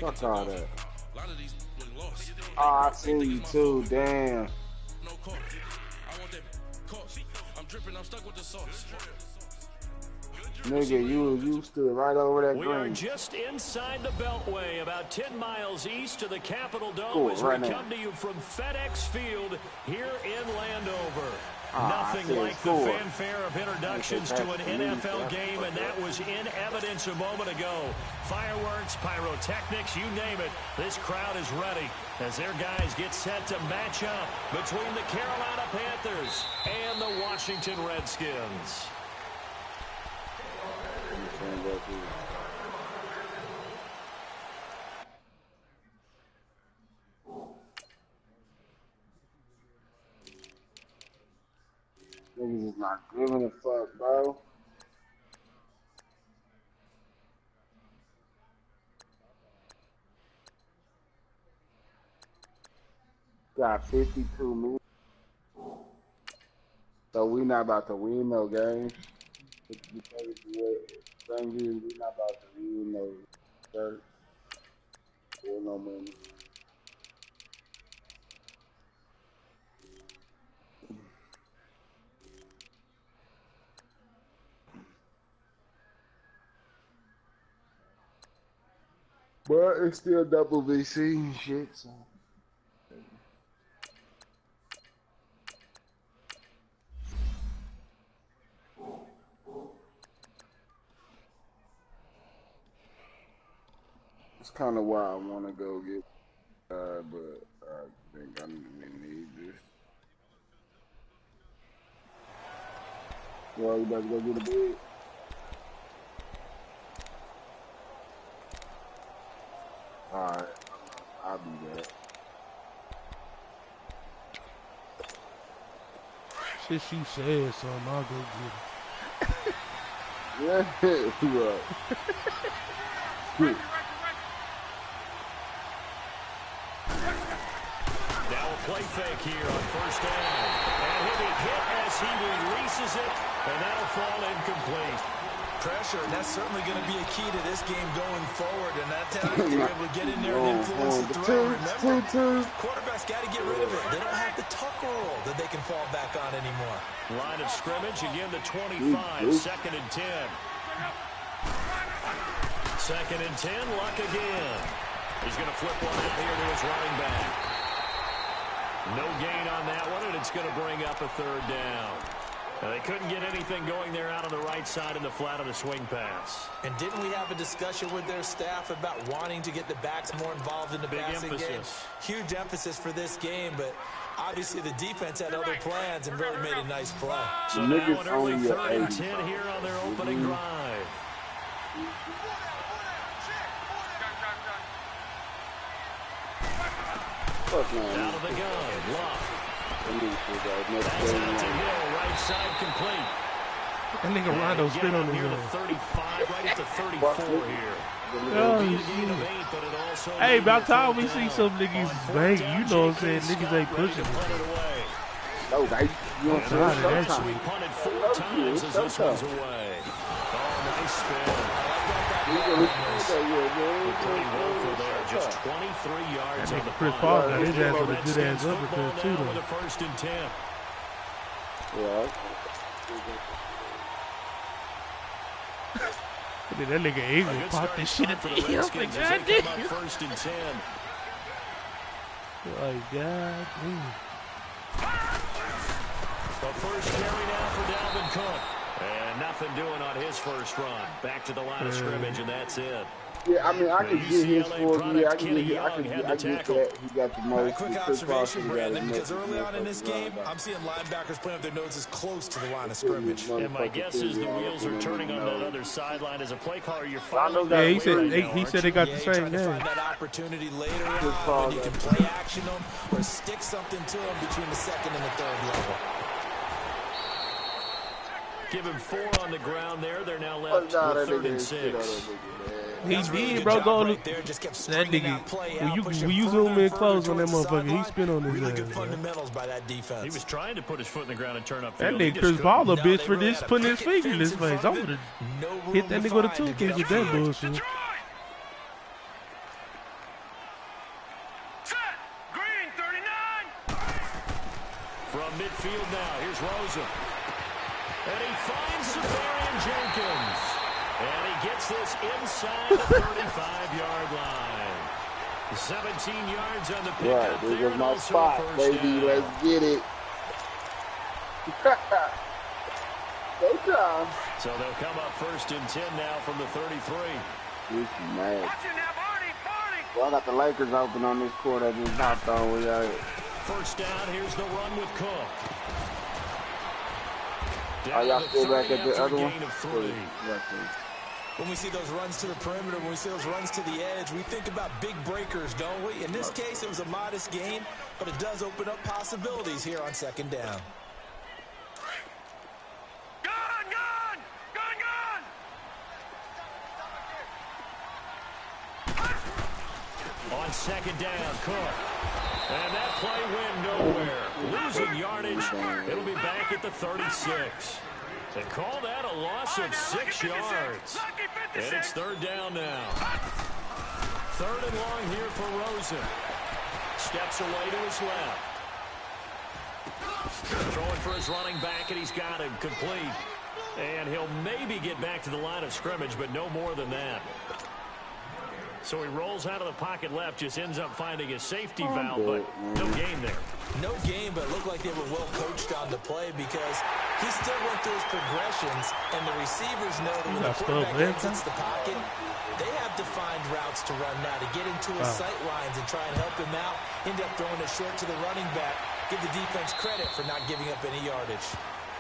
Fuck all that. Oh, I see you too. Damn. Nigga, you stood right over that green. We are just inside the Beltway, about 10 miles east of the Capitol Dome as we come to you from FedEx Field here in Landover. Nothing like the fanfare of introductions to an NFL game, and that was in evidence a moment ago. Fireworks, pyrotechnics, you name it. This crowd is ready as their guys get set to match up between the Carolina Panthers and the Washington Redskins. Niggas is not giving a fuck, bro. Got 52 minutes. So we not about to win no games. We're not about to win no shirt or no money. But it's still double VC and shit, so. It's kind of why I want to go get, but I think I need this. Well, you better go get a bed. Alright, I'll be there. Shit, she said something, I'll go get it. Yeah, right. Now a play fake here on first down. And he'll be hit as he releases it, and that'll fall incomplete. Pressure, and that's certainly going to be a key to this game going forward. And that time they're able to get in there and influence the throw. Remember, quarterback's got to get rid of it. They don't have the tuck roll that they can fall back on anymore. Line of scrimmage, again the 25, second and 10. Second and 10, Luck again. He's going to flip one out here to his running back. No gain on that one, and it's going to bring up a third down. Now, they couldn't get anything going there out on the right side in the flat of the swing pass. And didn't we have a discussion with their staff about wanting to get the backs more involved in the passing game? Huge emphasis for this game, but obviously the defense had other plans and really made a nice play. So now an early third and 10 here on their opening drive. Out of the gun, Luck. That's out to Hill, right side complete. That nigga Rondo spin on near his the 35, right at the 34 here. Oh, hey, about time we see some niggas bang, you know what I'm saying? Niggas ain't pushing it. No, guys. You know what I'm saying? We punted 4 times as this one's away. Oh, nice spin. Just 23 yards on the Chris Paul got his ass with a good ass uppercut too, though. With a first and 10. Yeah. That nigga Eagle popped this shit at the heel. God damn. First and 10. Like, God damn. The first carry now for Dalvin Cook. And nothing doing on his first run. Back to the line of scrimmage, and that's it. Yeah, I mean, I could get his for me. I can get that. He got the most. Quick observation, Brandon, because early on in this game, I'm seeing linebackers playing up their noses close to the line of scrimmage. And my guess is the wheels are turning on that other sideline as a play caller. You're following. Yeah, he said they got the same name. Find that opportunity later on when you can play action them or stick something to them between the second and the third level. Give him 4 on the ground there. They're now left with 3rd and 6. He did, bro. Go look. That nigga, when you zoom in close on that motherfucker, he spin on his really ass. good fundamentals by that defense. He was trying to put his foot in the ground and turn up. That nigga Chris Paul a bitch for this, putting his finger in his face. I would have hit that nigga with a toothpick with that bullshit. Rosen. And he finds Severian Jenkins. And he gets this inside the 35-yard line. 17 yards on the pickup. Right, this is my spot, baby. Let's get it. So they'll come up 1st and 10 now from the 33. This is mad. Well, I got the Lakers open on this court. I just hopped on. We got it. 1st down. Here's the run with Cook. Are y'all still back at the other one? When we see those runs to the perimeter, when we see those runs to the edge, we think about big breakers, don't we? In this case, it was a modest gain, but it does open up possibilities here on 2nd down. On 2nd down, Cook. And that play went nowhere. Losing yardage. It'll be back at the 36. They call that a loss of 6 yards. And it's 3rd down now. 3rd and long here for Rosen. Steps away to his left. Throwing for his running back, and he's got him complete. And he'll maybe get back to the line of scrimmage, but no more than that. So he rolls out of the pocket left, just ends up finding a safety valve, but no gain there. No gain, but it looked like they were well coached on the play because he still went through his progressions, and the receivers know that when the quarterback exits the pocket, they have defined routes to run now to get into his sight lines and try and help him out. End up throwing it short to the running back. Give the defense credit for not giving up any yardage.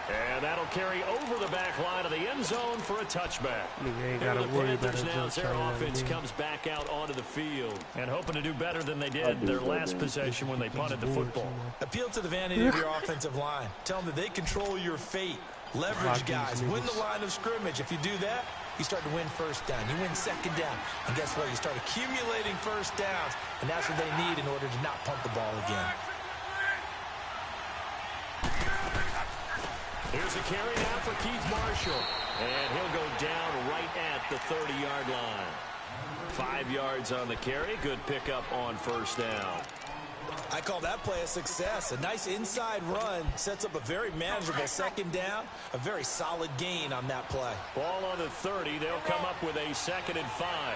And that'll carry over the back line of the end zone for a touchback. You ain't got to worry about it. Now their offense comes back out onto the field and hoping to do better than they did their last possession when they punted the football. Appeal to the vanity of your offensive line. Tell them that they control your fate. Leverage guys. Win the line of scrimmage. If you do that, you start to win 1st down. You win 2nd down. And guess what? You start accumulating 1st downs. And that's what they need in order to not punt the ball again. Here's a carry now for Keith Marshall. And he'll go down right at the 30-yard line. 5 yards on the carry. Good pickup on 1st down. I call that play a success. A nice inside run sets up a very manageable 2nd down. A very solid gain on that play. Ball on the 30. They'll come up with a 2nd and 5.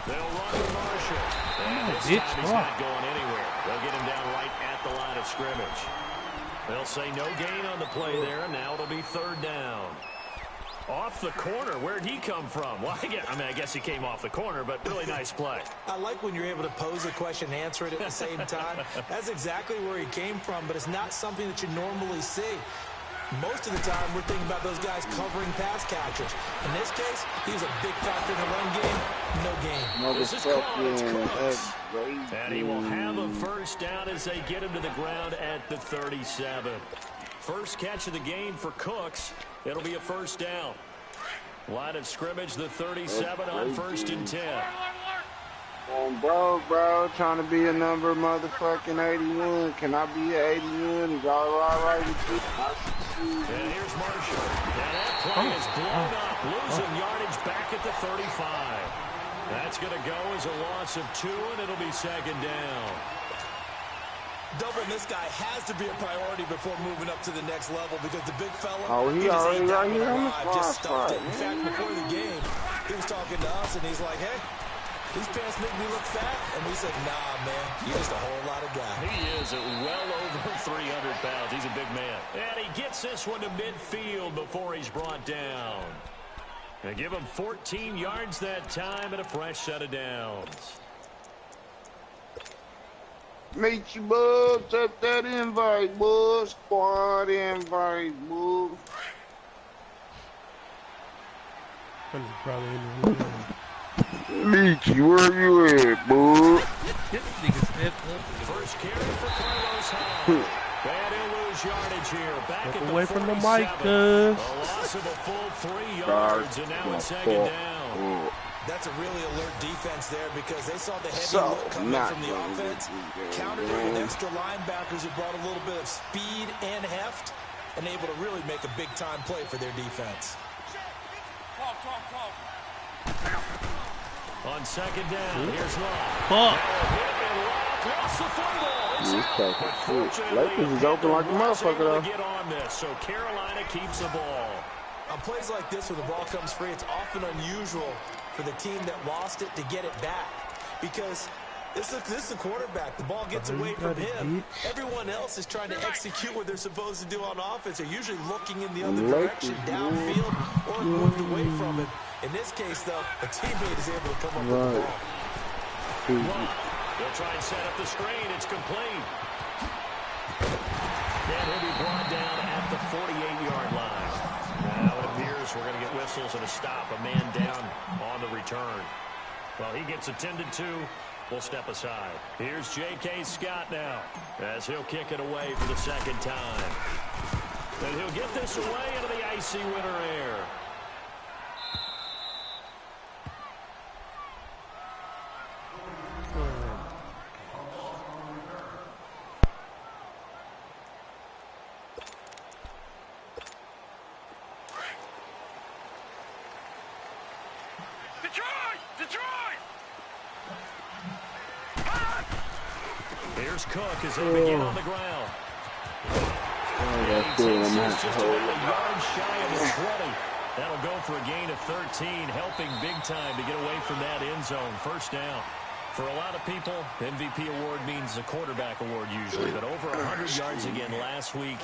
They'll run to Marshall. And this time he's not going anywhere. They'll get him down right at the line of scrimmage. They'll say no gain on the play there. Now it'll be 3rd down. Off the corner. Where'd he come from? Well, I guess he came off the corner, but really nice play. I like when you're able to pose a question and answer it at the same time. That's exactly where he came from, but it's not something that you normally see. Most of the time, we're thinking about those guys covering pass catchers. In this case, he's a big factor in the run game. No gain. This is Cooks. And he will have a 1st down as they get him to the ground at the 37. First catch of the game for Cooks. It'll be a 1st down. Line of scrimmage, the 37 on 1st and 10. Bro, trying to be a number motherfucking 81. Can I be an 81? Is all right with you? And here's Marshall. And that play is blown up. Losing yardage back at the 35. That's going to go as a loss of 2, and it'll be 2nd down. Doubling this guy has to be a priority before moving up to the next level because the big fella, he already right here on the just stuffed it. In fact, before the game, he was talking to us, and he's like, hey, these pants make me look fat. And we said, nah, man, you're just a whole lot of guy. He is well over 300 pounds. He's a big man. And he gets this one to midfield before he's brought down. And give him 14 yards that time and a fresh set of downs. Meet you, bud. Take that invite, bud. Squad invite, bud. Meet you, where you at, bud? First carry for Carlos Hyde. And he'll lose yardage here. Back at away the from the 47. mic, cuz. A loss of a full 3 yards, and now it's 2nd down. That's a really alert defense there because they saw the heavy look coming from the offense. Countered it with extra linebackers who brought a little bit of speed and heft and able to really make a big-time play for their defense. On 2nd down, here's Love. Hit and Love lost the football. It's out. But fortunately, Lakers is open like a motherfucker, though. Get on this, so Carolina keeps the ball. On plays like this, where the ball comes free, it's often unusual for the team that lost it to get it back. Because this is the quarterback. The ball gets away from him. Everyone else is trying to execute what they're supposed to do on offense. They're usually looking in the other direction, downfield, or moved away from it. In this case, though, a teammate is able to come up with the ball. They'll try and set up the screen. It's complete. And he'll be brought down at the 48-yard line. Now it appears we're going to get whistles and a stop. A man down on the return. Well, he gets attended to. We'll step aside. Here's J.K. Scott now as he'll kick it away for the second time. And he'll get this away into the icy winter air. Here's Cook as they begin on the ground. And he takes this just about a yard shy of the 20. That'll go for a gain of 13, helping big time to get away from that end zone. First down. For a lot of people, MVP award means a quarterback award usually, but over 100 yards again last week.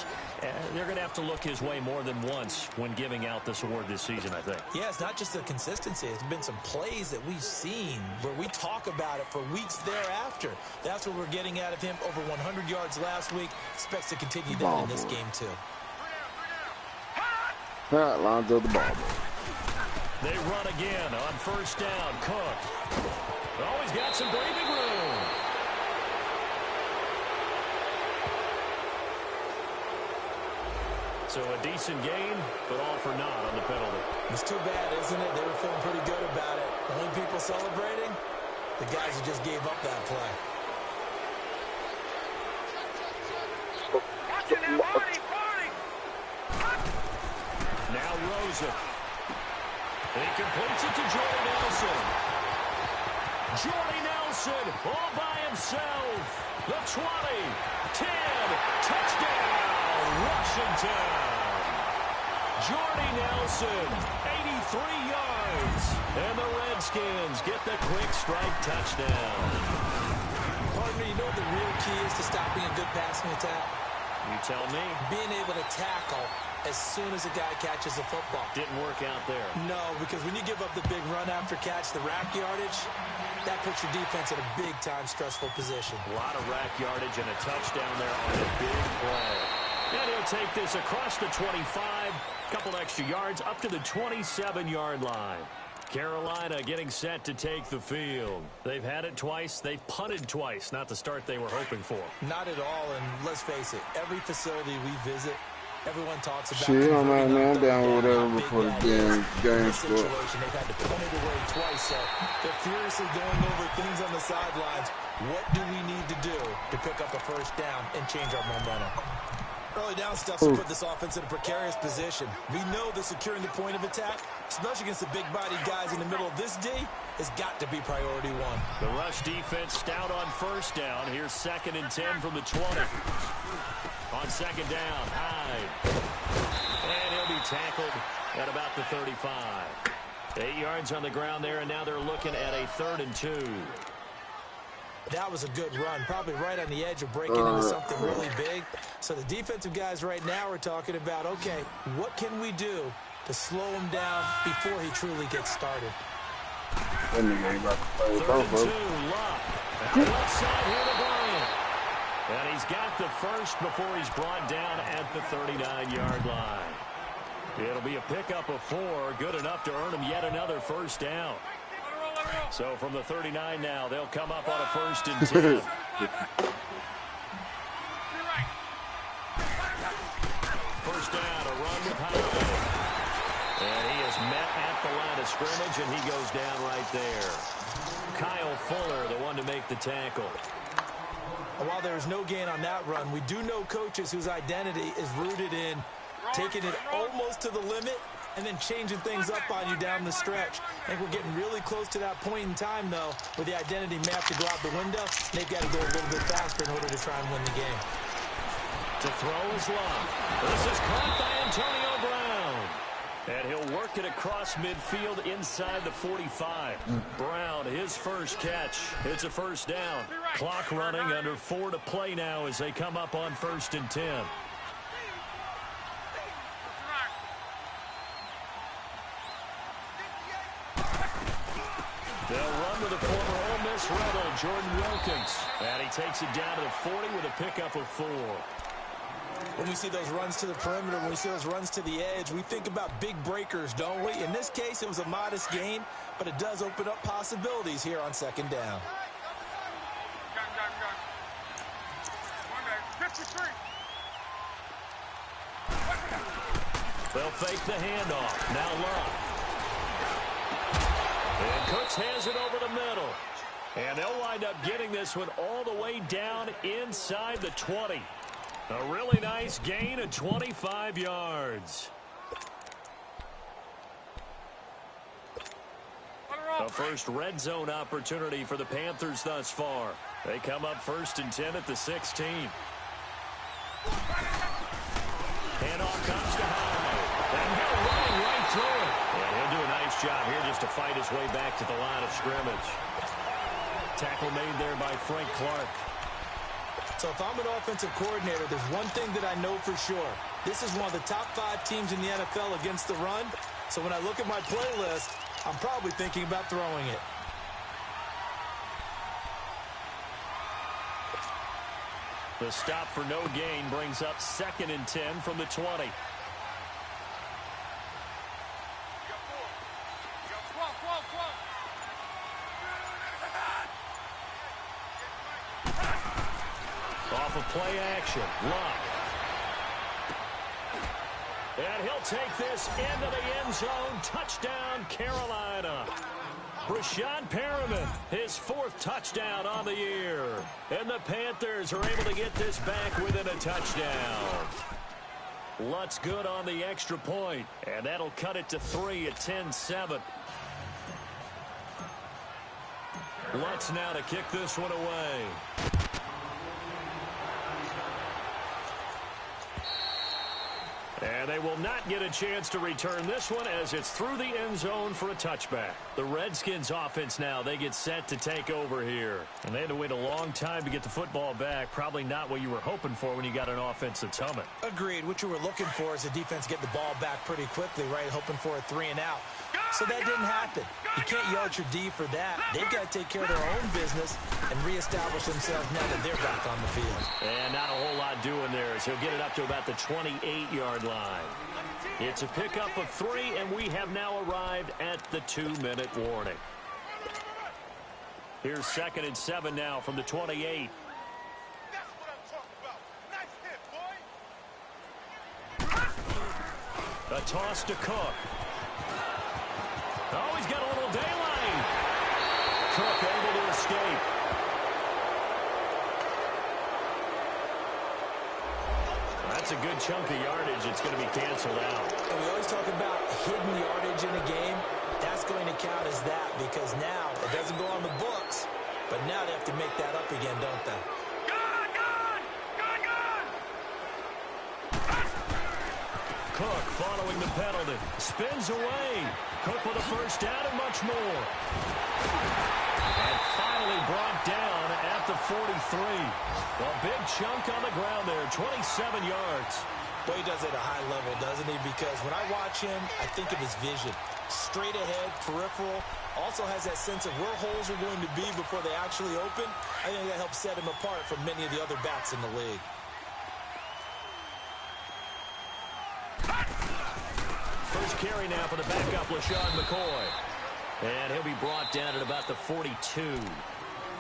They're going to have to look his way more than once when giving out this award this season, I think. Yeah, it's not just the consistency. It's been some plays that we've seen where we talk about it for weeks thereafter. That's what we're getting out of him. Over 100 yards last week. Expects to continue that in this game, too. All right, Lonzo, the ball. They run again on first down. Cook. Oh, he's got some breathing room. So a decent gain, but all for naught on the penalty. It's too bad, isn't it? They were feeling pretty good about it. The only people celebrating, the guys who just gave up that play. Now Rosen. He completes it to Jordy Nelson. Jordy Nelson all by himself. The 20, 10, touchdown, Washington. Jordy Nelson, 83 yards. And the Redskins get the quick strike touchdown. Pardon me, you know what the real key is to stopping a good passing attack? You tell me. Being able to tackle as soon as a guy catches the football. Didn't work out there. No, because when you give up the big run after catch, the rack yardage, that puts your defense in a big-time stressful position. A lot of rack yardage and a touchdown there on a big play. And he'll take this across the 25, a couple extra yards, up to the 27-yard line. Carolina getting set to take the field. They've had it twice. They've punted twice. Not the start they were hoping for. Not at all, and let's face it, every facility we visit, everyone talks about shit, I'm down with whatever before the game situation. They've had to punt it away twice, so they're furiously going over things on the sidelines. What do we need to do to pick up a first down and change our momentum? Early down stuff to put this offense in a precarious position. We know that securing the point of attack, especially against the big-bodied guys in the middle of this D, has got to be priority one. The rush defense stout on first down. Here's 2nd and 10 from the 20. On second down, Hyde. And he'll be tackled at about the 35. 8 yards on the ground there, and now they're looking at a 3rd and 2. That was a good run, probably right on the edge of breaking into something really big. So the defensive guys right now are talking about, okay, what can we do to slow him down before he truly gets started? That nigga ain't about to play with 3rd and 2, Luck. Out left side here to Bryant. And he's got the first before he's brought down at the 39-yard line. It'll be a pickup of 4, good enough to earn him yet another first down. So from the 39 now, they'll come up on a 1st and 10. First down, a run with Hyde. And he is met at the line of scrimmage, and he goes down right there. Kyle Fuller, the one to make the tackle. While there's no gain on that run, we do know coaches whose identity is rooted in taking it almost to the limit and then changing things up on you down the stretch. I think we're getting really close to that point in time, though, where the identity may have to go out the window. They've got to go a little bit faster in order to try and win the game. To throw is Love. This is caught by Antonio Brown. And he'll work it across midfield inside the 45. Brown, his first catch. It's a first down. Clock running, under 4 to play now as they come up on 1st and 10. They'll run with the former Ole Miss Rebel, Jordan Wilkins. And he takes it down to the 40 with a pickup of 4. When we see those runs to the perimeter, when we see those runs to the edge, we think about big breakers, don't we? In this case, it was a modest gain, but it does open up possibilities here on 2nd down. They'll fake the handoff. Now Love. And Cooks has it over the middle. And they'll wind up getting this one all the way down inside the 20. A really nice gain of 25 yards. The first red zone opportunity for the Panthers thus far. They come up 1st and 10 at the 16. Handoff comes to High. And he'll run right through it. And he'll do a nice job here just to fight his way back to the line of scrimmage. Tackle made there by Frank Clark. So if I'm an offensive coordinator, there's one thing that I know for sure. This is one of the top 5 teams in the NFL against the run. So when I look at my playlist, I'm probably thinking about throwing it. The stop for no gain brings up 2nd and 10 from the 20. Off of play action, Love. And he'll take this into the end zone. Touchdown, Carolina. Brashad Perriman, his 4th touchdown on the year. And the Panthers are able to get this back within a touchdown. Lutz good on the extra point, and that'll cut it to 3 at 10-7. Lutz now to kick this one away. And they will not get a chance to return this one as it's through the end zone for a touchback. The Redskins offense now, they get set to take over here. And they had to wait a long time to get the football back. Probably not what you were hoping for when you got an offense that's humming. Agreed. What you were looking for is the defense get the ball back pretty quickly, right? Hoping for a 3 and out. So that didn't happen. You can't yell at your D for that. They've got to take care of their own business and reestablish themselves now that they're back on the field. And not a whole lot doing there as he'll get it up to about the 28-yard line. It's a pickup of 3, and we have now arrived at the 2-minute warning. Here's 2nd and 7 now from the 28. A toss to Cook. Oh, he's got a little daylight. Cook able to escape. That's a good chunk of yardage. It's going to be canceled out. And we always talk about hidden yardage in a game. That's going to count as that because now it doesn't go on the books, but now they have to make that up again, don't they? Cook following the penalty. Spins away. Cook with a first down and much more. And finally brought down at the 43. A big chunk on the ground there, 27 yards. Well, he does it at a high level, doesn't he? Because when I watch him, I think of his vision. Straight ahead, peripheral. Also has that sense of where holes are going to be before they actually open. I think that helps set him apart from many of the other backs in the league. First carry now for the backup, LaShawn McCoy. And he'll be brought down at about the 42.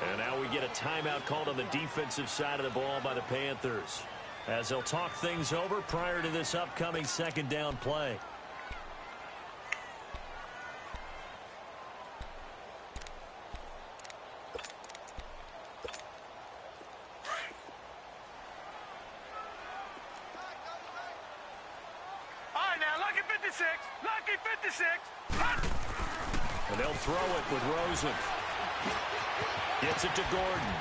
And now we get a timeout called on the defensive side of the ball by the Panthers, as they'll talk things over prior to this upcoming 2nd down play. All right, now, look at 56. Lucky 56. And they'll throw it with Rosen. Gets it to Gordon.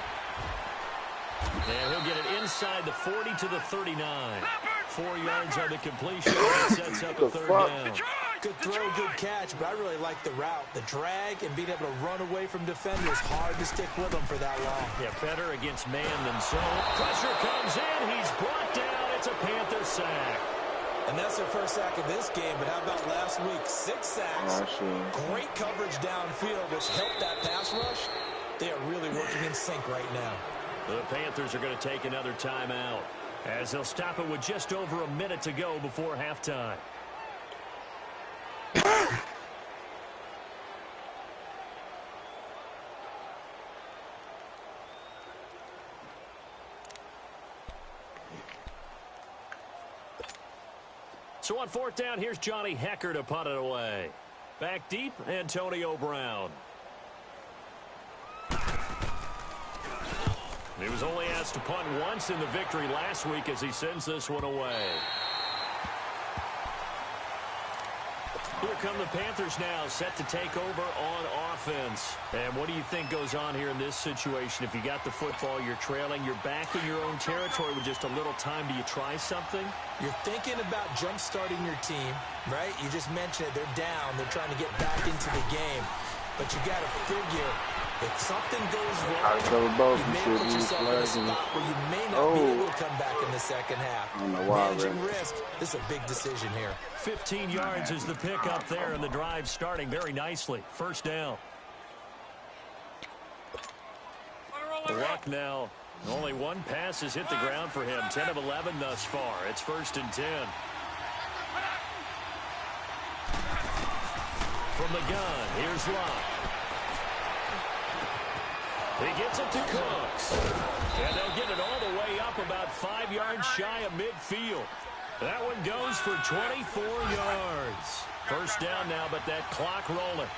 And he'll get it inside the 40 to the 39. 4 yards on the completion. It sets up a third down. Good throw, good catch, but I really like the route. The drag and being able to run away from defenders, hard to stick with them for that long. Yeah, better against man than zone. Pressure comes in. He's brought down. It's a Panther sack. And that's their first sack of this game, but how about last week? 6 sacks. Great coverage downfield, which helped that pass rush. They are really working in sync right now. The Panthers are going to take another timeout as they'll stop it with just over a minute to go before halftime. So on 4th down, here's Johnny Hecker to punt it away. Back deep, Antonio Brown. He was only asked to punt once in the victory last week as he sends this one away. Here come the Panthers now, set to take over on offense. And what do you think goes on here in this situation? If you got the football, you're trailing, you're back in your own territory with just a little time. Do you try something? You're thinking about jump-starting your team, right? You just mentioned it. They're down. They're trying to get back into the game. But you got to figure, if something goes wrong, you may put yourself in a spot where you may not be able to come back in the second half. Managing risk, this is a big decision here. 15 yards is the pick up there, and the drive starting very nicely. First down. Luck now. Only one pass has hit the ground for him. 10 of 11 thus far. It's 1st and 10. From the gun, here's Luck. He gets it to Cooks. And they'll get it all the way up about 5 yards shy of midfield. That one goes for 24 yards. First down now, but that clock rolling.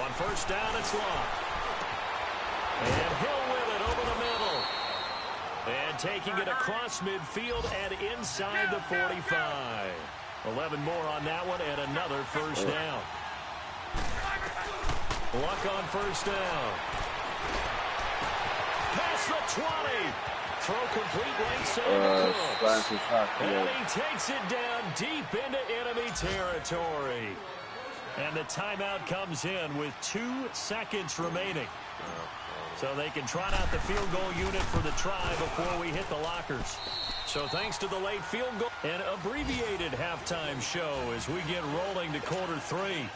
On first down, it's Luck. And Hill with it over the middle. And taking it across midfield and inside the 45. 11 more on that one and another first down. Luck on first down. Past the 20. Throw complete right side to Cooks. And he takes it down deep into enemy territory. And the timeout comes in with 2 seconds remaining. So they can trot out the field goal unit for the try before we hit the lockers. So thanks to the late field goal, an abbreviated halftime show as we get rolling to quarter 3.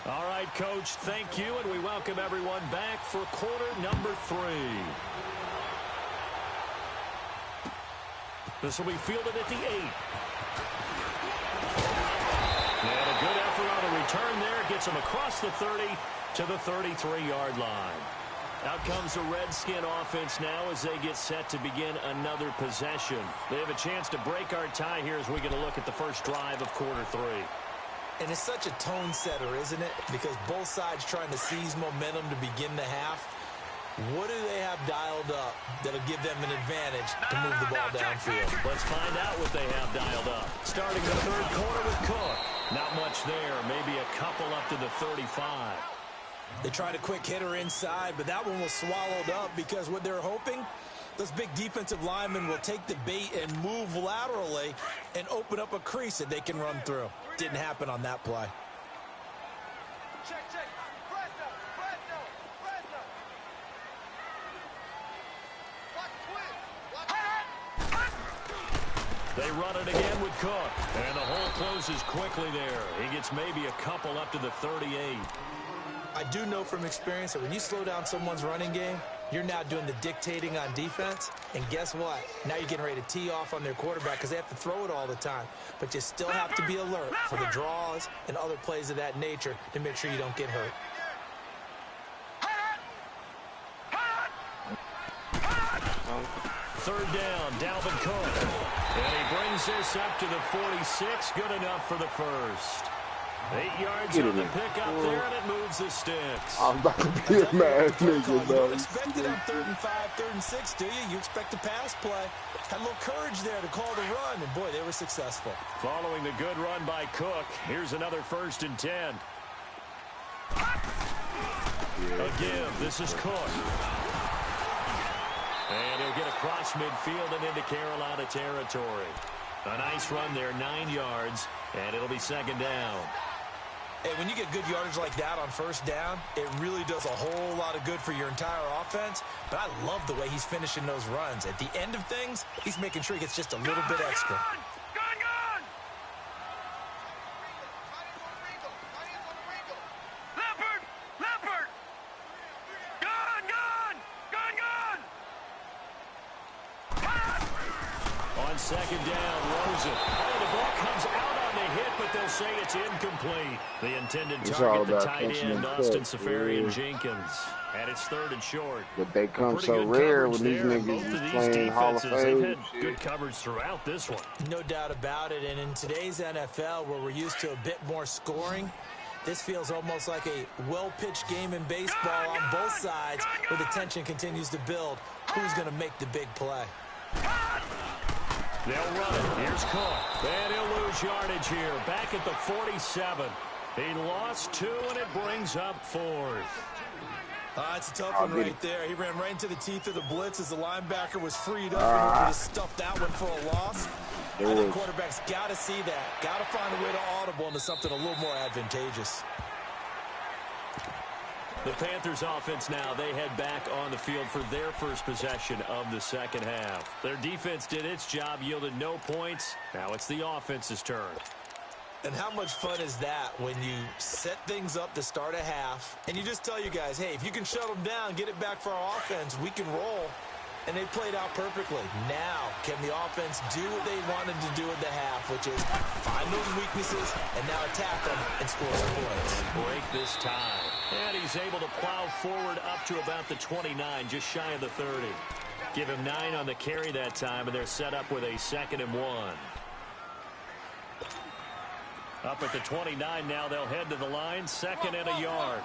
All right, Coach, thank you, and we welcome everyone back for quarter number 3. This will be fielded at the 8. And a good effort on the return there. Gets him across the 30 to the 33-yard line. Out comes the Redskin offense now as they get set to begin another possession. They have a chance to break our tie here as we get a look at the first drive of quarter 3. And it's such a tone setter, isn't it? Because both sides trying to seize momentum to begin the half. What do they have dialed up that'll give them an advantage to move the ball downfield? Let's find out what they have dialed up. Starting the third quarter with Cook. Not much there. Maybe a couple up to the 35. They tried a quick hitter inside, but that one was swallowed up because what they're hoping, those big defensive linemen will take the bait and move laterally and open up a crease that they can run through. Didn't happen on that play. Check. They run it again with Cook. And the hole closes quickly there. He gets maybe a couple up to the 38. I do know from experience that when you slow down someone's running game, you're now doing the dictating on defense. And guess what? Now you're getting ready to tee off on their quarterback because they have to throw it all the time. But you still have to be alert for the draws and other plays of that nature to make sure you don't get hurt. Third down, Dalvin Cook. And he brings this up to the 46. Good enough for the first. 8 yards on the pickup there, and it moves the sticks. I'm about to be a mad nigga, You though. don't expect it on 3rd and 5, 3rd and 6, do you? You expect a pass play. Had a little courage there to call the run, and boy, they were successful. Following the good run by Cook, here's another 1st and 10. Again, this is Cook. And he'll get across midfield and into Carolina territory. A nice run there, 9 yards, and it'll be 2nd down. Hey, when you get good yardage like that on 1st down, it really does a whole lot of good for your entire offense. But I love the way he's finishing those runs. At the end of things, he's making sure he gets just a little bit extra. On 2nd down, Rosen. Oh, the ball comes out on the hit, but they'll say it's incomplete. The intended target, the tight end, Austin Seferian-Jenkins. And it's 3rd and short. But they come so rare when these niggas is playing Hall of Fame. They've had good coverage throughout this one. No doubt about it. And in today's NFL, where we're used to a bit more scoring, this feels almost like a well-pitched game in baseball on both sides, where the tension continues to build. Who's going to make the big play? They'll run it. Here's Cook. And he'll lose yardage here. Back at the 47. He lost 2, and it brings up 4th. It's a tough one right there. He ran right into the teeth of the blitz as the linebacker was freed up, and he could have stuffed that one for a loss. I think quarterbacks got to see that. Got to find a way to audible into something a little more advantageous. The Panthers offense now, they head back on the field for their first possession of the 2nd half. Their defense did its job, yielded no points. Now it's the offense's turn. And how much fun is that when you set things up to start a half, and you just tell you guys, hey, if you can shut them down, get it back for our offense, we can roll. And they played out perfectly. Now, can the offense do what they wanted to do at the half, which is find those weaknesses and now attack them and score some points. Break this tie. And he's able to plow forward up to about the 29, just shy of the 30. Give him 9 on the carry that time, and they're set up with a 2nd and 1. Up at the 29 now, they'll head to the line, 2nd and a yard.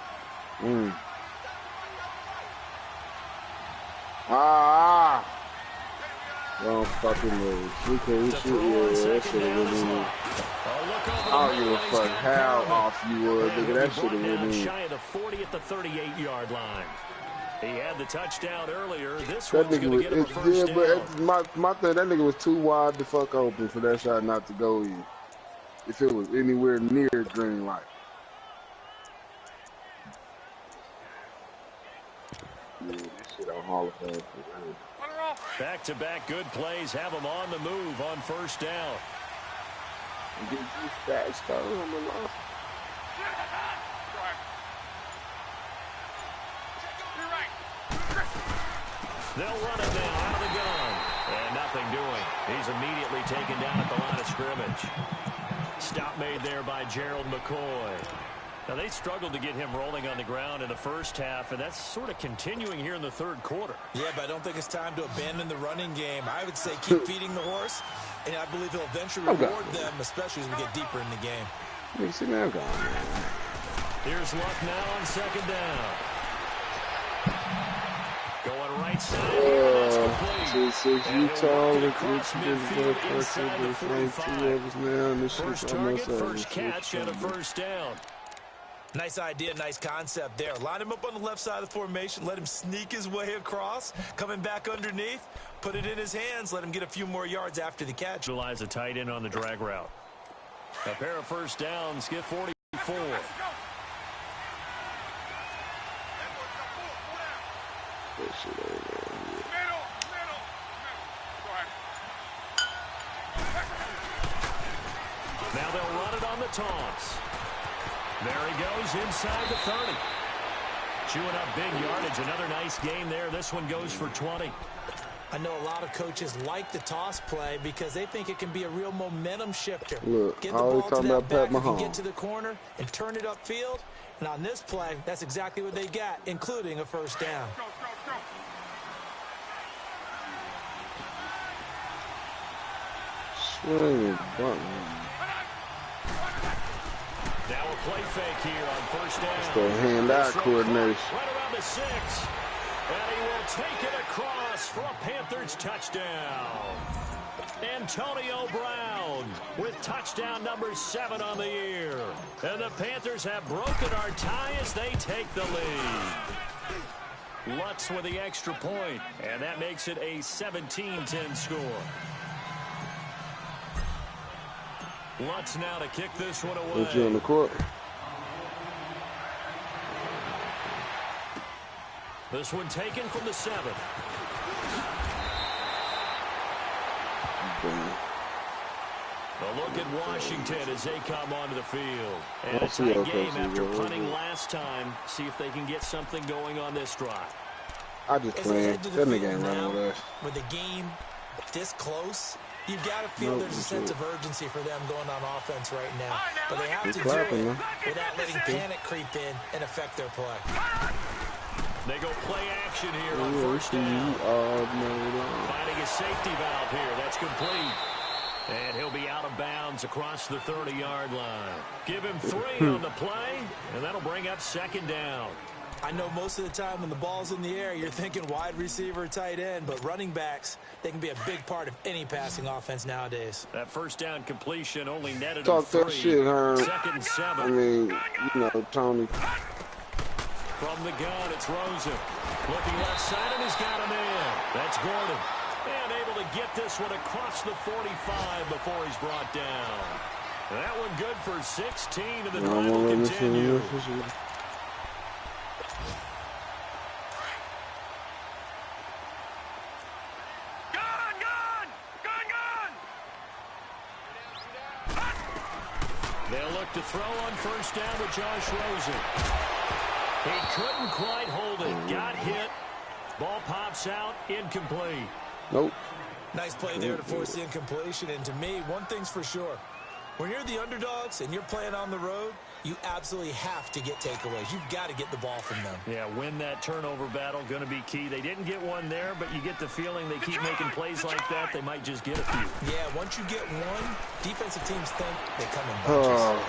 Don't fucking move. We couldn't shoot you. That shit have went in. I don't give a fuck how off you were, nigga. That shit have went in. Shy of the 40 at the 38-yard line. He had the touchdown earlier. This one's going to get him a first down. But my thing, that nigga was too wide to fuck open for that shot not to go in. If it was anywhere near green light. Yeah, this shit on Hall of Fame. Back-to-back good plays have him on the move on 1st down. Get you fast on the line. They'll run it now out of the gun. And nothing doing. He's immediately taken down at the line of scrimmage. Stop made there by Gerald McCoy. Now, they struggled to get him rolling on the ground in the 1st half, and that's sort of continuing here in the 3rd quarter. Yeah, but I don't think it's time to abandon the running game. I would say keep feeding the horse, and I believe he'll eventually reward them, especially as we get deeper in the game. You see now going, man. Here's Luck now on 2nd down. Going right side. First target, first catch, and a 1st down. Nice idea, nice concept there. Line him up on the left side of the formation, let him sneak his way across, coming back underneath, put it in his hands, let him get a few more yards after the catch. Utilize a tight end on the drag route. A pair of 1st downs, get 44. Now they'll run it on the toss. There he goes inside the 30. Chewing up big yardage. Another nice gain there. This one goes for 20. I know a lot of coaches like the toss play because they think it can be a real momentum shifter. Look, get the ball to that back who can get to the corner and turn it upfield. And on this play, that's exactly what they got, including a 1st down. Swing button. Now a play fake here on first down. It's the hand-eye coordination. Right around the 6. And he will take it across for a Panthers touchdown. Antonio Brown with touchdown number 7 on the year. And the Panthers have broken our tie as they take the lead. Lutz with the extra point, and that makes it a 17-10 score. Lutz now to kick this one away. Put you on the court. This one taken from the 7. A look at Washington as they come onto the field. And a tight game after punting last time. See if they can get something going on this drive. I just playing. That nigga ain't running with us. With the game this close, you've got to feel there's a sense of urgency for them going on offense right now. But they have to do it without letting panic creep in and affect their play. They go play action here on first down. Finding a safety valve here. That's complete. And he'll be out of bounds across the 30-yard line. Give him 3 on the play, and that'll bring up second down. I know most of the time when the ball's in the air, you're thinking wide receiver, tight end, but running backs, they can be a big part of any passing offense nowadays. That first down completion only netted Talk him 3. that shit, Herm. Second and 7. I mean, you know, Tony. From the gun, it's Rosen. Looking left side, and he's got him in. That's Gordon. And able to get this one across the 45 before he's brought down. That one good for 16, and the drive will continue. They'll look to throw on first down with Josh Rosen. He couldn't quite hold it. Got hit. Ball pops out. Incomplete. Nope. Nice play there to force the incompletion. And to me, one thing's for sure. When you're the underdogs and you're playing on the road, you absolutely have to get takeaways. You've got to get the ball from them. Yeah, win that turnover battle, going to be key. They didn't get one there, but you get the feeling they keep making plays like that, they might just get a few. Yeah, once you get one, defensive teams think they come in bunches.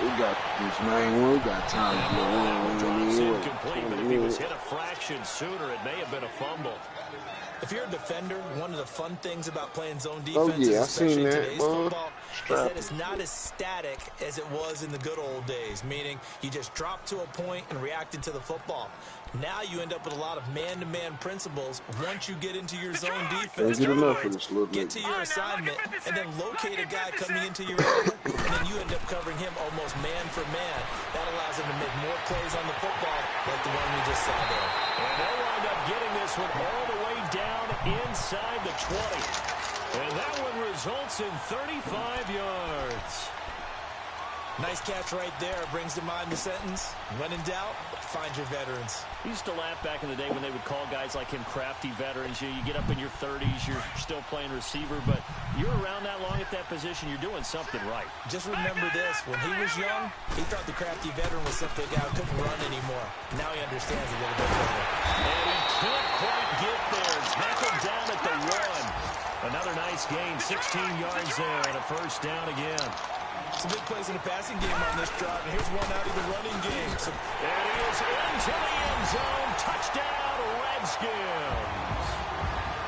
We got this, man. We got time to get one. Drops incomplete, but if he was hit a fraction sooner, it may have been a fumble. If you're a defender, one of the fun things about playing zone defense, especially in today's football, is that it's not as static as it was in the good old days, meaning you just drop to a point and reacted to the football. Now you end up with a lot of man-to-man principles once you get into your zone defense. Get to your assignment and then locate a guy coming into your area, and then you end up covering him almost man for man. That allows him to make more plays on the football like the one we just saw there. And they'll wind up getting this one all the way down inside the 20. And that one results in 35 yards. Nice catch right there. Brings to mind the sentence, when in doubt, find your veterans. I used to laugh back in the day when they would call guys like him crafty veterans. You get up in your 30s, you're still playing receiver, but you're around that long at that position, you're doing something right. Just remember this, when he was young, he thought the crafty veteran was simply a guy who couldn't run anymore. Now he understands a little bit better. And he can't quite get there. Tackled down at the 1. Another nice gain, 16 yards there, and a first down again. Some big plays in the passing game on this drive, and here's one out of the running game. And he is into the end zone. Touchdown, Redskins.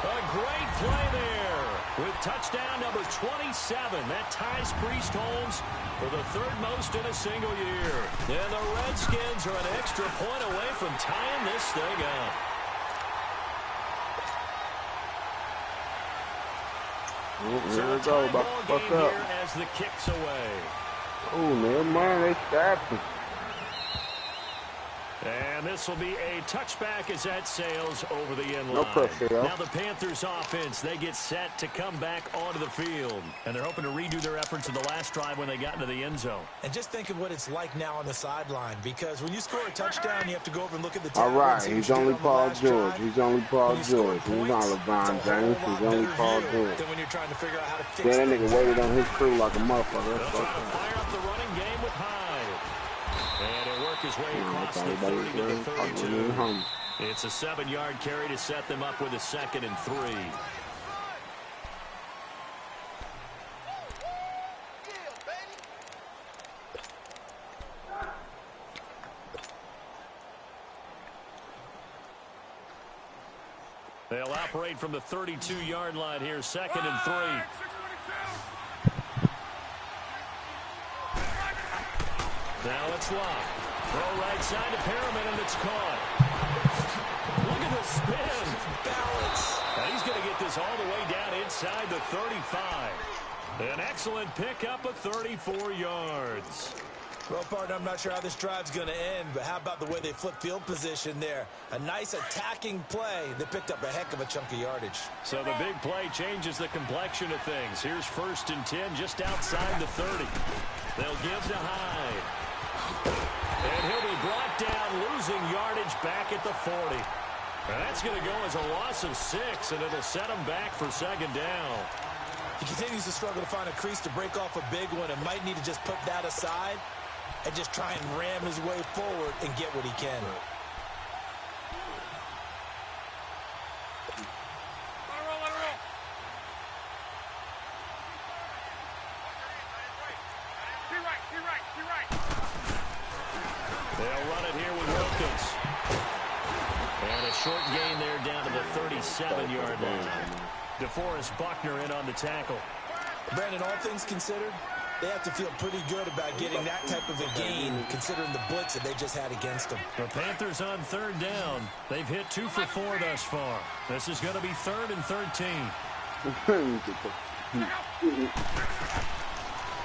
A great play there with touchdown number 27. That ties Priest Holmes for the 3rd most in a single year. And the Redskins are an extra point away from tying this thing up. There we go. About to fuck up. As the kicks away. Oh, never mind. They stopped him. And this will be a touchback as that sails over the end line. No pressure, though. Now the Panthers offense, they get set to come back onto the field. And they're hoping to redo their efforts in the last drive when they got into the end zone. And just think of what it's like now on the sideline, because when you score a touchdown, you have to go over and look at the all right, he's only Paul George. He's only Paul George. He's not LeBron James. He's only Paul George. Then when you're trying to figure out how to fix that nigga waited on his crew like a motherfucker. They'll try to fire up the running game with Hyde. And he'll work his way across the 30 to the 32. It's a 7-yard carry to set them up with a 2nd and 3. They'll operate from the 32-yard line here, 2nd and 3. Now it's locked. Throw right side to Perriman, and it's caught. Look at the spin. Balance. And he's going to get this all the way down inside the 35. An excellent pickup of 34 yards. Well, partner, I'm not sure how this drive's going to end, but how about the way they flip field position there? A nice attacking play that picked up a heck of a chunk of yardage. So the big play changes the complexion of things. Here's 1st and 10 just outside the 30. They'll give to Hyde. And he'll be brought down, losing yardage back at the 40. And that's going to go as a loss of 6, and it'll set him back for 2nd down. He continues to struggle to find a crease to break off a big one and might need to just put that aside and just try and ram his way forward and get what he can. They'll run it here with Wilkins. And a short gain there down to the 37-yard line. DeForest Buckner in on the tackle. Brandon, all things considered, they have to feel pretty good about getting that type of a gain considering the blitz that they just had against them. The Panthers on 3rd down. They've hit 2 for 4 thus far. This is going to be 3rd and 13.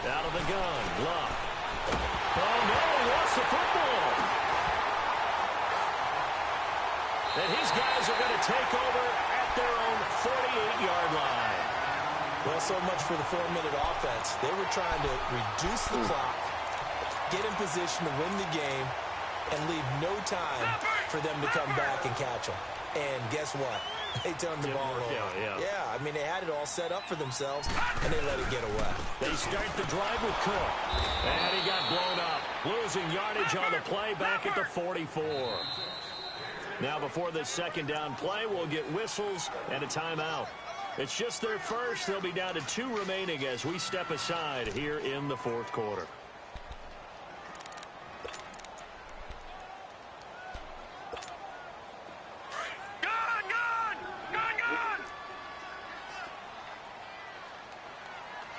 Out of the gun. Luck. Oh, no, he lost the football. And his guys are going to take over at their own 48-yard line. Well, so much for the 4-minute offense. They were trying to reduce the clock, get in position to win the game, and leave no time for them to come back and catch them. And guess what? They turned the ball over. Yeah, I mean, they had it all set up for themselves, and they let it get away. They start the drive with Cook. And he got blown up, losing yardage on the play back at the 44. Now, before this 2nd down play, we'll get whistles and a timeout. It's just their first. They'll be down to 2 remaining as we step aside here in the 4th quarter.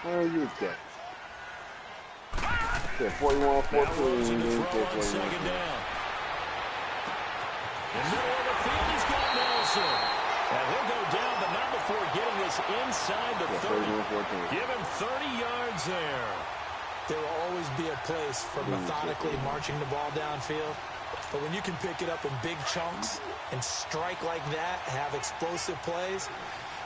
Where are you at? Yeah, 41, 14. 2nd down. In the middle of the field, he's got Nelson. And he'll go down, but not before getting this inside the 30. Give him 30 yards there. There will always be a place for methodically marching the ball downfield. But when you can pick it up in big chunks and strike like that, have explosive plays,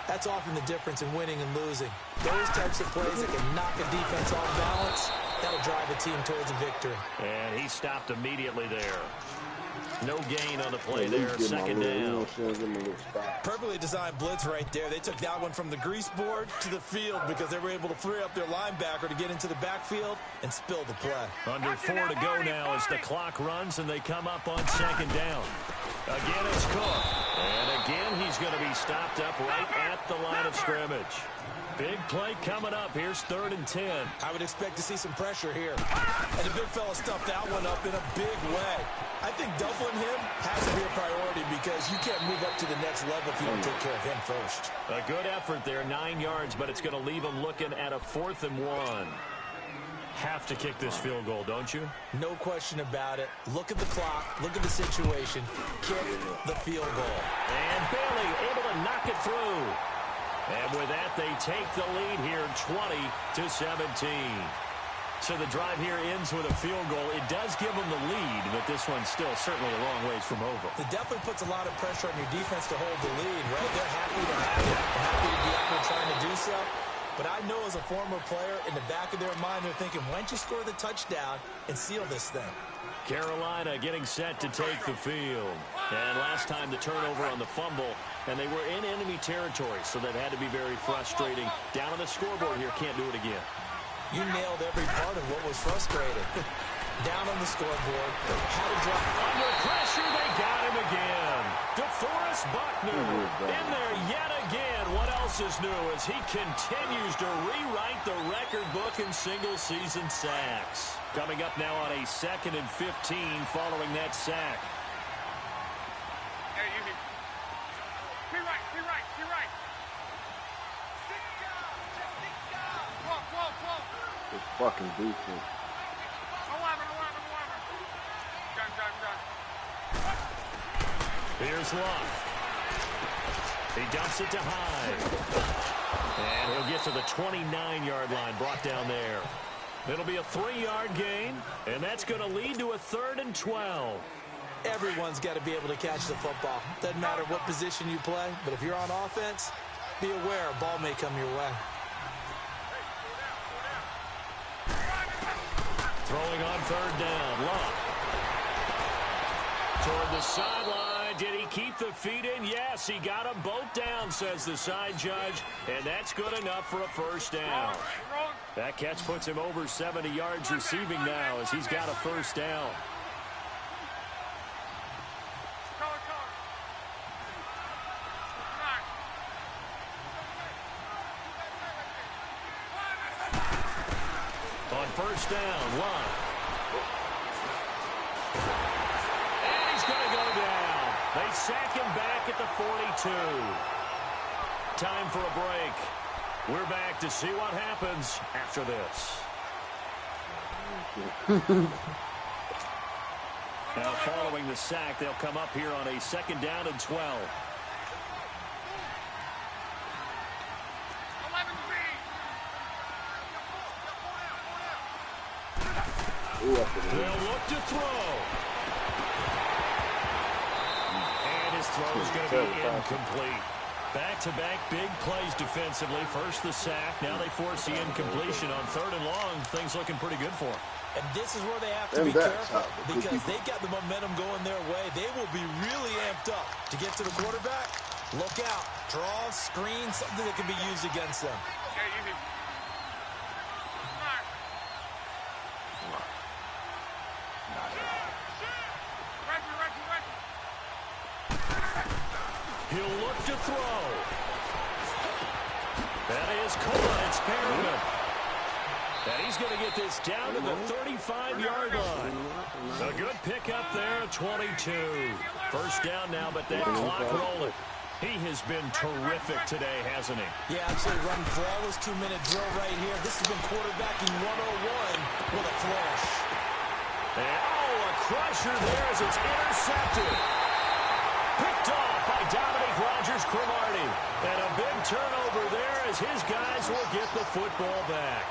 that's often the difference in winning and losing. Those types of plays that can knock a defense off balance, that'll drive a team towards a victory. And he stopped immediately there. No gain on the play there, 2nd down. Perfectly designed blitz right there. They took that one from the grease board to the field because they were able to free up their linebacker to get into the backfield and spill the play. Under 4 to go now as the clock runs and they come up on 2nd down. Again, it's Cook. And again, he's going to be stopped up right at the line of scrimmage. Big play coming up. Here's 3rd and 10. I would expect to see some pressure here. And the big fella stuffed that one up in a big way. I think doubling him has to be a priority because you can't move up to the next level if you don't take care of him first. A good effort there, 9 yards, but it's going to leave him looking at a 4th and 1. Have to kick this field goal, don't you? No question about it. Look at the clock. Look at the situation. Kick the field goal. And Bailey able to knock it through. And with that, they take the lead here, 20-17. So the drive here ends with a field goal. It does give them the lead, but this one's still certainly a long ways from over. It definitely puts a lot of pressure on your defense to hold the lead, right? They're happy to have it, happy to be out there trying to do so. But I know as a former player, in the back of their mind, they're thinking, why don't you score the touchdown and seal this thing? Carolina getting set to take the field. And last time the turnover on the fumble, and they were in enemy territory, so that had to be very frustrating. Down on the scoreboard here, can't do it again. You nailed every part of what was frustrating. Down on the scoreboard, had to drop. Under pressure, they got him again. DeForest Buckner in there yet again. What else is new as he continues to rewrite the record book in single-season sacks. Coming up now on a 2nd and 15 following that sack. Hey, you need. Be right. This fucking defense. Here's Luck. He dumps it to Hyde. And he'll get to the 29-yard line, brought down there. It'll be a 3-yard gain, and that's going to lead to a 3rd and 12. Everyone's got to be able to catch the football. Doesn't matter what position you play, but if you're on offense, be aware a ball may come your way. Throwing on 3rd down, Luck. Toward the sideline. Did he keep the feet in? Yes, he got them both down, says the side judge, and that's good enough for a 1st down. That catch puts him over 70 yards receiving now as he's got a 1st down. On 1st down, Luck. And he's going to go down. They sack him back at the 42. Time for a break. We're back to see what happens after this. Now following the sack, they'll come up here on a 2nd down and 12. They'll look to throw. And his throw is going to be incomplete. Back-to-back big plays defensively. First the sack. Now they force the incompletion on 3rd and long. Things looking pretty good for them. And this is where they have to be careful because they got the momentum going their way. They will be really amped up to get to the quarterback. Look out. Draw, screen, something that can be used against them. He'll look to throw. That is caught. It's Perriman. And he's going to get this down to the 35-yard line. A good pickup there at 22. 1st down now, but that clock rolling. He has been terrific today, hasn't he? Yeah, absolutely. Running flawless 2-minute drill right here. This has been quarterbacking 101 with a flourish. And, a crusher there as it's intercepted. Picked off by Dominique Rodgers-Cromartie. And a big turnover there as his guys will get the football back.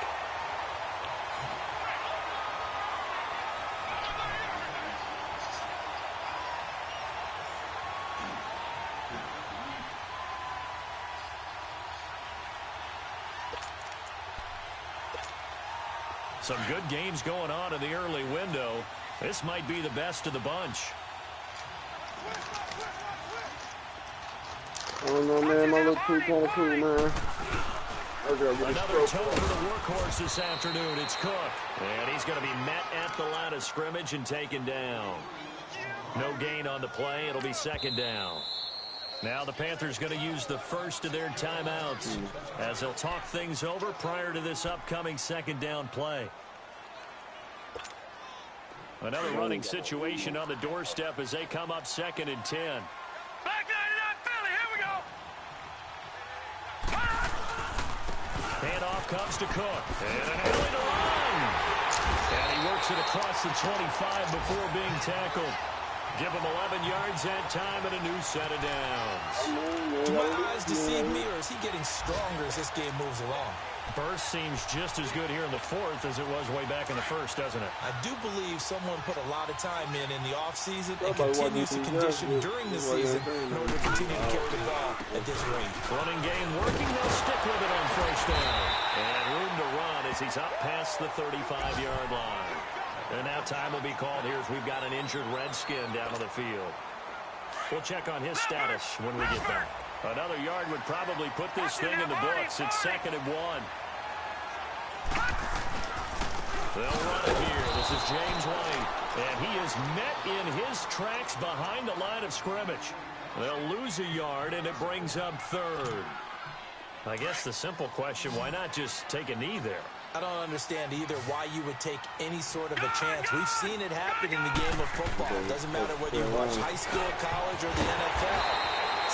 Some good games going on in the early window. This might be the best of the bunch. I don't know, man. My little crew kind of cool, man. Another toe for the workhorse this afternoon. It's Cook. And he's going to be met at the line of scrimmage and taken down. No gain on the play. It'll be 2nd down. Now the Panthers going to use the first of their timeouts as they'll talk things over prior to this upcoming 2nd down play. Another running situation on the doorstep as they come up 2nd and 10. Handoff comes to Cook. And an alley to run. And he works it across the 25 before being tackled. Give him 11 yards that time and a new set of downs. Do my eyes deceive me, or is he getting stronger as this game moves along? Burst seems just as good here in the 4th as it was way back in the 1st, doesn't it? I do believe someone put a lot of time in the offseason and continues to condition during the season in order to continue to carry the ball at this rate. Running game working. They'll stick with it on 1st down. And room to run as he's up past the 35-yard line. And now time will be called here as we've got an injured Redskin down on the field. We'll check on his status when we get back. Another yard would probably put this thing in the books. It's 2nd and 1. They'll run it here. This is James White. And he is met in his tracks behind the line of scrimmage. They'll lose a yard, and it brings up 3rd. I guess the simple question, why not just take a knee there? I don't understand either why you would take any sort of a chance. We've seen it happen in the game of football. It doesn't matter whether you watch high school, college, or the NFL.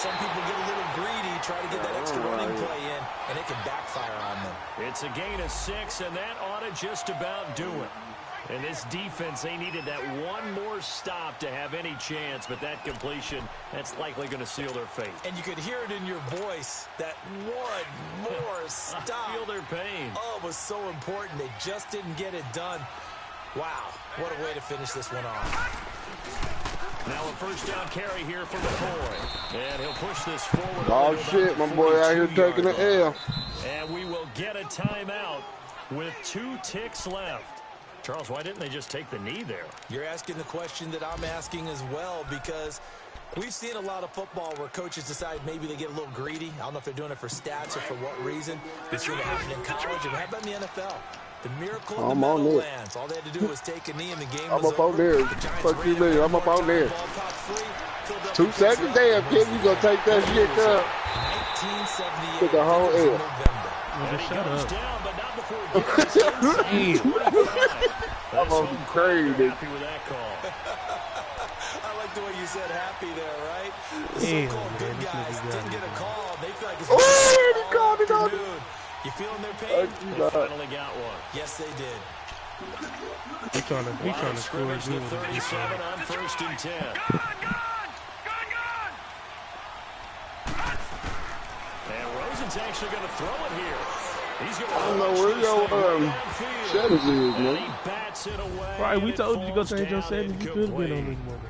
some people get a little greedy, try to get that extra running play in, and it can backfire on them. It's a gain of 6, and that ought to just about do it. And this defense, they needed that one more stop to have any chance, but that completion, that's likely going to seal their fate. And you could hear it in your voice, that one more stop. I feel their pain. Oh, it was so important. They just didn't get it done. Wow, what a way to finish this one off. Now a first down carry here for McCoy. And he'll push this forward. Oh, shit, my boy out here taking the L. And we will get a timeout with 2 ticks left. Charles, why didn't they just take the knee there? You're asking the question that I'm asking as well, because we've seen a lot of football where coaches decide maybe they get a little greedy. I don't know if they're doing it for stats or for what reason. We've seen it happen in college, and how about in the NFL? The miracle of the Meadowlands. All they had to do was take a knee and the game was up on there. Fuck you, man. I'm up on there. 2 seconds. Damn, kid, you gonna take that shit up. 1978. Took a whole L. Just shut up. Down, but not before he gets I'm on crazy. happy with that call. I like the way you said happy there, right? The Yeah, so-called good man, guys didn't get a call. They feel like it's Oh, he called. You feeling their pain? They finally got one. Yes, they did. He trying to score a Scrimmage good to one. 37 on 1st and 10. And Rosen's actually going to throw it here. He's going to I don't know where your settings is, and man. he bats it away. Right, we and told you to go falls change your down settings. You could have been on this one.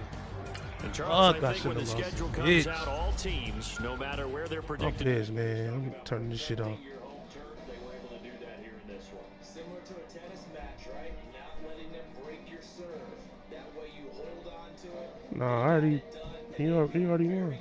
And Charles, Oh, I think when the schedule comes bitch. out, all teams, no matter where they're I'm predicted. pissed, man. I'm turning this shit off. Similar to a tennis match, right? Not letting them break your serve. That way you hold on to it. No, he already won.